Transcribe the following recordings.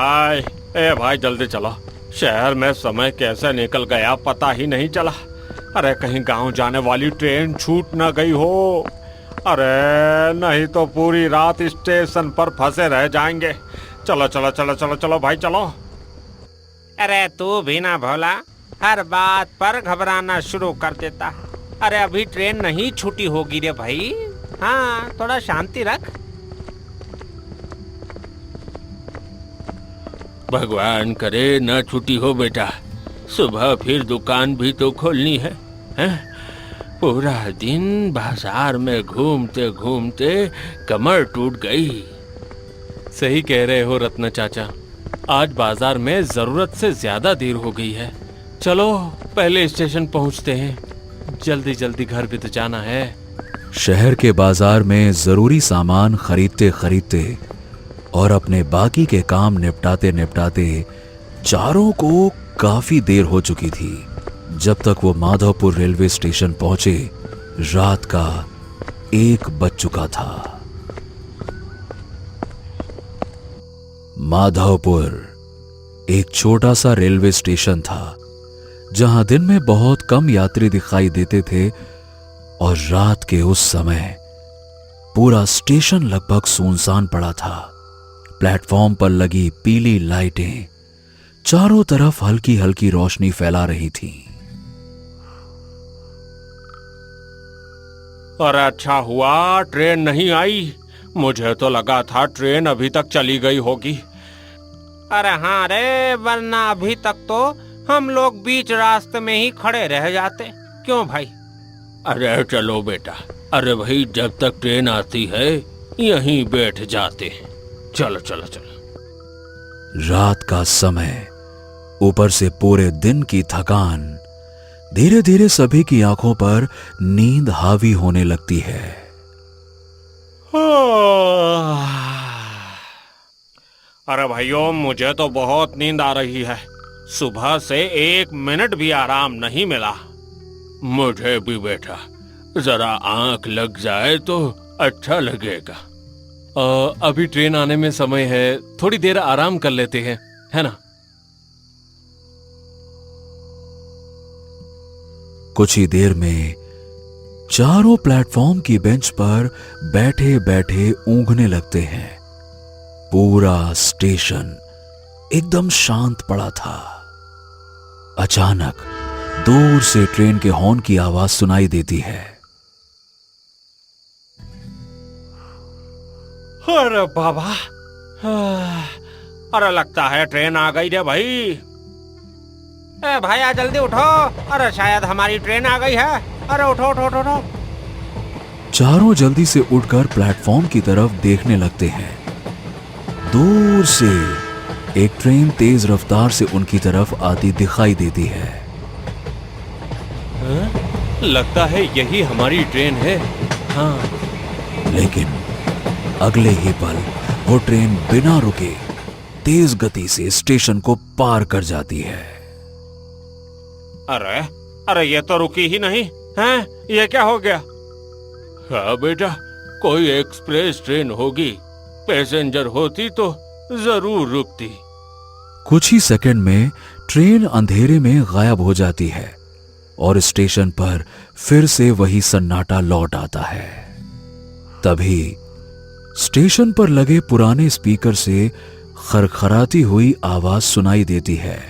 भाई, ए भाई जल्दी चलो। शहर में समय कैसे निकल गया पता ही नहीं चला। अरे कहीं गांव जाने वाली ट्रेन छूट ना गई हो। अरे नहीं तो पूरी रात स्टेशन पर फंसे रह जाएंगे। चलो चलो चलो चलो चलो भाई चलो। अरे तू भी ना भोला, हर बात पर घबराना शुरू कर देता। अरे अभी ट्रेन नहीं छूटी होगी रे भाई। हाँ, थोड़ा शांति रख। भगवान करे ना छुट्टी हो बेटा। सुबह फिर दुकान भी तो खोलनी है, हैं? पूरा दिन बाजार में घूमते घूमते कमर टूट गई। सही कह रहे हो रत्न चाचा, आज बाजार में जरूरत से ज्यादा देर हो गई है। चलो पहले स्टेशन पहुंचते हैं, जल्दी जल्दी घर भी तो जाना है। शहर के बाजार में जरूरी सामान खरीदते खरीदते और अपने बाकी के काम निपटाते निपटाते चारों को काफी देर हो चुकी थी। जब तक वो माधवपुर रेलवे स्टेशन पहुंचे, रात का 1 बज चुका था। माधवपुर एक छोटा सा रेलवे स्टेशन था जहां दिन में बहुत कम यात्री दिखाई देते थे और रात के उस समय पूरा स्टेशन लगभग सुनसान पड़ा था। प्लेटफॉर्म पर लगी पीली लाइटें चारों तरफ हल्की हल्की रोशनी फैला रही थीं। और अच्छा हुआ ट्रेन नहीं आई। मुझे तो लगा था ट्रेन अभी तक चली गई होगी। अरे हाँ रे, वरना अभी तक तो हम लोग बीच रास्ते में ही खड़े रह जाते। क्यों भाई? अरे चलो बेटा, अरे भाई जब तक ट्रेन आती है यहीं बैठ जाते हैं। चलो चलो चलो। रात का समय, ऊपर से पूरे दिन की थकान, धीरे धीरे सभी की आंखों पर नींद हावी होने लगती है। अरे भाइयों, मुझे तो बहुत नींद आ रही है। सुबह से 1 मिनट भी आराम नहीं मिला। मुझे भी बेटा, जरा आंख लग जाए तो अच्छा लगेगा। अभी ट्रेन आने में समय है, थोड़ी देर आराम कर लेते हैं, है ना? कुछ ही देर में चारों प्लेटफॉर्म की बेंच पर बैठे बैठे ऊँघने लगते हैं। पूरा स्टेशन एकदम शांत पड़ा था। अचानक दूर से ट्रेन के हॉर्न की आवाज सुनाई देती है। अरे बाबा, अरे लगता है ट्रेन आ गई रे भाई। ए भैया जल्दी उठो, अरे शायद हमारी ट्रेन आ गई है। अरे उठो उठो उठो उठो। चारों जल्दी से उठकर प्लेटफॉर्म की तरफ देखने लगते हैं। दूर से एक ट्रेन तेज रफ्तार से उनकी तरफ आती दिखाई देती है। लगता है यही हमारी ट्रेन है। हाँ, लेकिन अगले ही पल वो ट्रेन बिना रुके तेज गति से स्टेशन को पार कर जाती है। अरे अरे ये तो रुकी ही नहीं है। ये क्या हो गया? हाँ बेटा, कोई एक्सप्रेस ट्रेन होगी। पैसेंजर होती तो जरूर रुकती। कुछ ही सेकंड में ट्रेन अंधेरे में गायब हो जाती है और स्टेशन पर फिर से वही सन्नाटा लौट आता है। तभी स्टेशन पर लगे पुराने स्पीकर से खरखराती हुई आवाज सुनाई देती है।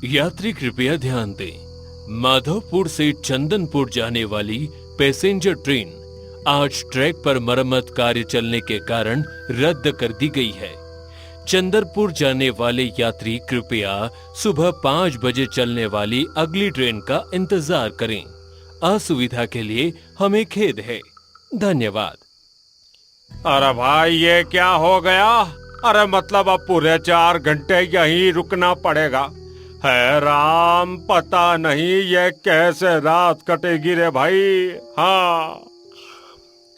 यात्री कृपया ध्यान दें, माधवपुर से चंदनपुर जाने वाली पैसेंजर ट्रेन आज ट्रैक पर मरम्मत कार्य चलने के कारण रद्द कर दी गई है। चंदनपुर जाने वाले यात्री कृपया सुबह 5 बजे चलने वाली अगली ट्रेन का इंतजार करें। असुविधा के लिए हमें खेद है। धन्यवाद। अरे भाई ये क्या हो गया? अरे मतलब अब पूरे 4 घंटे यहीं रुकना पड़ेगा। है राम, पता नहीं ये कैसे रात कटेगी रे भाई। हाँ,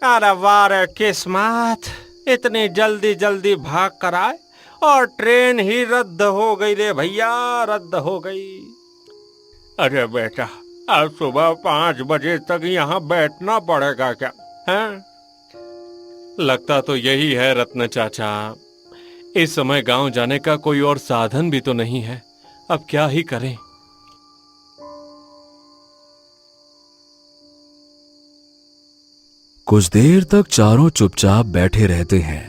अरे वाह रे किस्मत, इतनी जल्दी जल्दी भाग कर आए और ट्रेन ही रद्द हो गई रे भैया, रद्द हो गई। अरे बेटा, आज सुबह 5 बजे तक यहाँ बैठना पड़ेगा क्या? हैं? लगता तो यही है रत्न चाचा। इस समय गांव जाने का कोई और साधन भी तो नहीं है। अब क्या ही करें। कुछ देर तक चारों चुपचाप बैठे रहते हैं।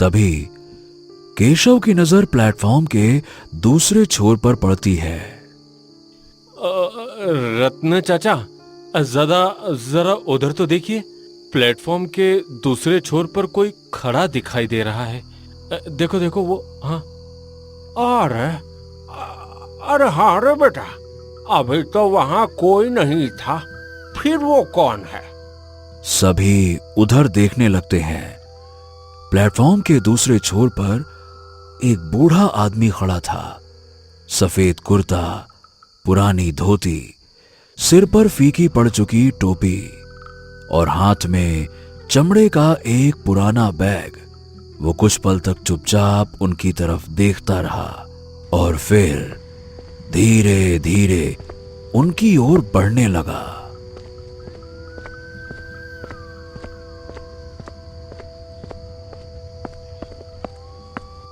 तभी केशव की नजर प्लेटफॉर्म के दूसरे छोर पर पड़ती है। रत्न चाचा, जरा उधर तो देखिए। प्लेटफॉर्म के दूसरे छोर पर कोई खड़ा दिखाई दे रहा है। देखो देखो वो। हाँ, अरे अरे हाँ रे बेटा, अभी तो वहां कोई नहीं था, फिर वो कौन है? सभी उधर देखने लगते हैं। प्लेटफॉर्म के दूसरे छोर पर एक बूढ़ा आदमी खड़ा था। सफेद कुर्ता, पुरानी धोती, सिर पर फीकी पड़ चुकी टोपी और हाथ में चमड़े का एक पुराना बैग। वो कुछ पल तक चुपचाप उनकी तरफ देखता रहा और फिर धीरे धीरे उनकी ओर बढ़ने लगा।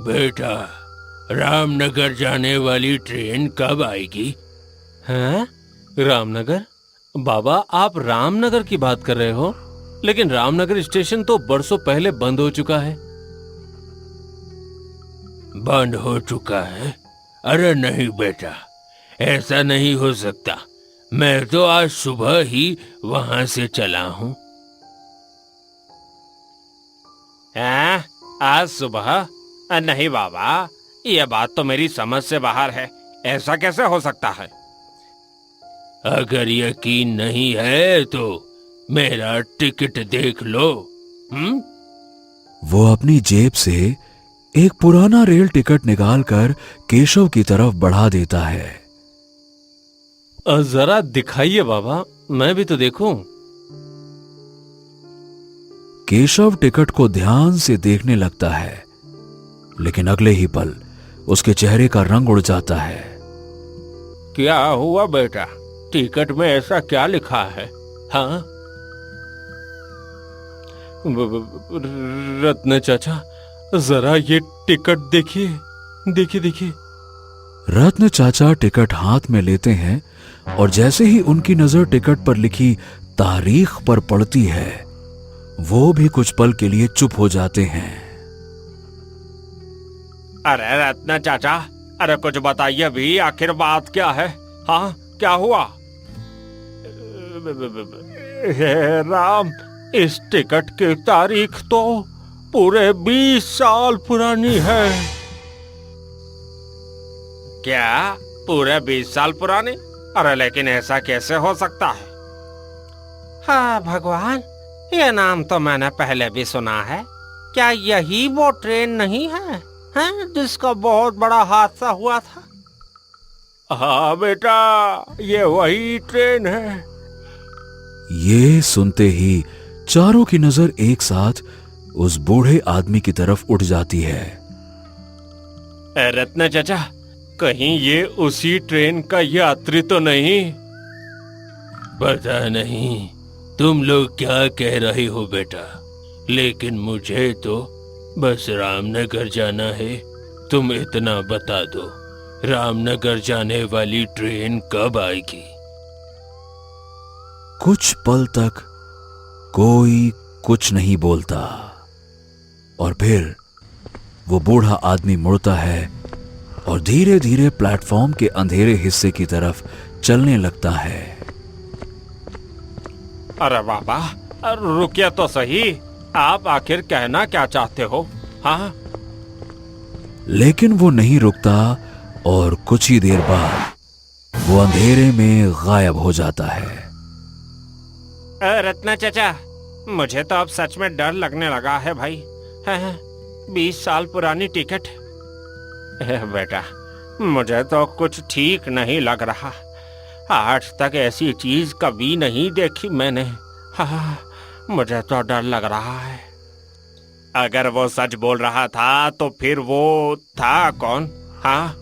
बेटा, रामनगर जाने वाली ट्रेन कब आएगी? हैं? रामनगर? बाबा, आप रामनगर की बात कर रहे हो? लेकिन रामनगर स्टेशन तो बरसों पहले बंद हो चुका है। बंद हो चुका है? अरे नहीं बेटा, ऐसा नहीं हो सकता। मैं तो आज सुबह ही वहां से चला हूं। आज सुबह? नहीं बाबा, यह बात तो मेरी समझ से बाहर है। ऐसा कैसे हो सकता है? अगर यकीन नहीं है तो मेरा टिकट देख लो। वो अपनी जेब से एक पुराना रेल टिकट निकालकर केशव की तरफ बढ़ा देता है। जरा दिखाइए बाबा, मैं भी तो देखूं। केशव टिकट को ध्यान से देखने लगता है, लेकिन अगले ही पल उसके चेहरे का रंग उड़ जाता है। क्या हुआ बेटा? टिकट में ऐसा क्या लिखा है? हाँ, रत्न चाचा, जरा ये टिकट देखिए, देखिए देखिए। रत्न चाचा टिकट हाथ में लेते हैं और जैसे ही उनकी नजर टिकट पर लिखी तारीख पर पड़ती है, वो भी कुछ पल के लिए चुप हो जाते हैं। अरे रत्न चाचा, अरे कुछ बताइए भी, आखिर बात क्या है? हाँ, क्या हुआ? हे राम, इस टिकट की तारीख तो पूरे 20 साल पुरानी है। क्या पूरे 20 साल पुरानी? अरे लेकिन ऐसा कैसे हो सकता है? हाँ भगवान, ये नाम तो मैंने पहले भी सुना है। क्या यही वो ट्रेन नहीं है, हैं, जिसका बहुत बड़ा हादसा हुआ था? हाँ बेटा, ये वही ट्रेन है। ये सुनते ही चारों की नजर एक साथ उस बूढ़े आदमी की तरफ उठ जाती है। रत्ना चाचा, कहीं ये उसी ट्रेन का यात्री तो नहीं? पता नहीं तुम लोग क्या कह रहे हो बेटा, लेकिन मुझे तो बस रामनगर जाना है। तुम इतना बता दो, रामनगर जाने वाली ट्रेन कब आएगी? कुछ पल तक कोई कुछ नहीं बोलता और फिर वो बूढ़ा आदमी मुड़ता है और धीरे धीरे प्लेटफॉर्म के अंधेरे हिस्से की तरफ चलने लगता है। अरे बाबा, रुकिए तो सही, आप आखिर कहना क्या चाहते हो? हाँ, लेकिन वो नहीं रुकता और कुछ ही देर बाद वो अंधेरे में गायब हो जाता है। रत्ना चाचा, मुझे तो अब सच में डर लगने लगा है भाई। 20 साल पुरानी टिकट। बेटा, मुझे तो कुछ ठीक नहीं लग रहा। आज तक ऐसी चीज कभी नहीं देखी मैंने। हाँ, मुझे तो डर लग रहा है। अगर वो सच बोल रहा था तो फिर वो था कौन? हाँ,